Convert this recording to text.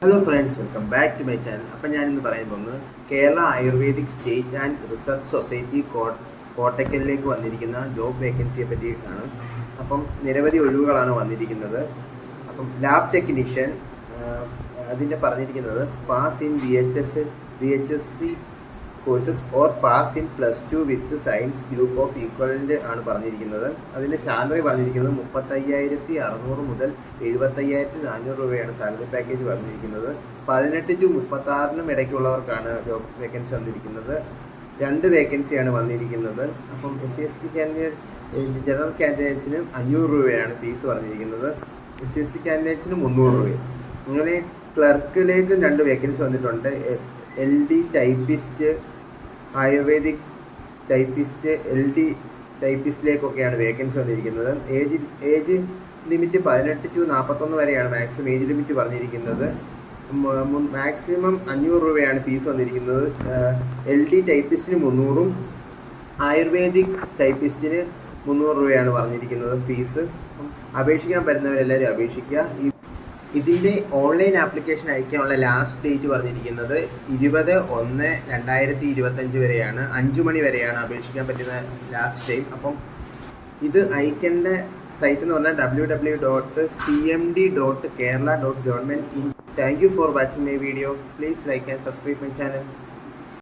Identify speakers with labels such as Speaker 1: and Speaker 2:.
Speaker 1: Hello friends, welcome back to my channel. അപ്പം ഞാനിന്ന് പറയാൻ പോകുന്നത് Kerala Ayurvedic state and research society കോട്ടക്കലിലേക്ക് വന്നിരിക്കുന്ന ജോബ് വേക്കൻസിയെ പറ്റിയിട്ടാണ്. അപ്പം നിരവധി ഒഴിവുകളാണ് വന്നിരിക്കുന്നത്. അപ്പം ലാബ് ടെക്നീഷ്യൻ അതിൻ്റെ പറഞ്ഞിരിക്കുന്നത് pass in VHSC courses or pass in +2 with science group of equivalent ആണ് പറഞ്ഞിരിക്കുന്നത്. അതിൻ്റെ സാലറി പറഞ്ഞിരിക്കുന്നത് 35,600 മുതൽ 75,400 രൂപയാണ് സാലറി പാക്കേജ് പറഞ്ഞിരിക്കുന്നത്. 18 to 36 ഇടയ്ക്കുള്ളവർക്കാണ് ജോബ് വേക്കൻസി വന്നിരിക്കുന്നത്. 2 വേക്കൻസിയാണ് വന്നിരിക്കുന്നത്. അപ്പം SC/ST കാൻഡിഡേറ്റ് ജനറൽ കാൻഡിഡേറ്റ്സിന് 500 രൂപയാണ് ഫീസ് പറഞ്ഞിരിക്കുന്നത്. SC/ST കാൻഡിഡേറ്റ്സിന് 300 രൂപയും. അങ്ങനെ ക്ലർക്കിലേക്ക് 2 വേക്കൻസി വന്നിട്ടുണ്ട്. LD typist, Ayurvedic typist, LD ടൈപ്പിസ്റ്റിലേക്കൊക്കെയാണ് വേക്കൻസി വന്നിരിക്കുന്നത്. ഏജ് ലിമിറ്റ് 18 to 41 വരെയാണ് മാക്സിമം ഏജ് ലിമിറ്റ് പറഞ്ഞിരിക്കുന്നത്. മാക്സിമം 500 രൂപയാണ് ഫീസ് വന്നിരിക്കുന്നത്. LD ടൈപ്പിസ്റ്റിന് 300-ഉം ആയുർവേദിക് ടൈപ്പിസ്റ്റിന് 300 രൂപയാണ് പറഞ്ഞിരിക്കുന്നത് ഫീസ്. അപേക്ഷിക്കാൻ പറ്റുന്നവരെല്ലാവരും അപേക്ഷിക്കുക. ഇതിൻ്റെ ഓൺലൈൻ ആപ്ലിക്കേഷൻ അയക്കാനുള്ള ലാസ്റ്റ് ഡേറ്റ് പറഞ്ഞിരിക്കുന്നത് 20/1/2025 വരെയാണ്. 5 മണി വരെയാണ് അപേക്ഷിക്കാൻ പറ്റുന്ന ലാസ്റ്റ് ടൈം. അപ്പം ഇത് അയക്കേണ്ട സൈറ്റ് എന്ന് പറഞ്ഞാൽ www.cmd.kerala.government. Thank you for watching my video. Please like and subscribe my channel.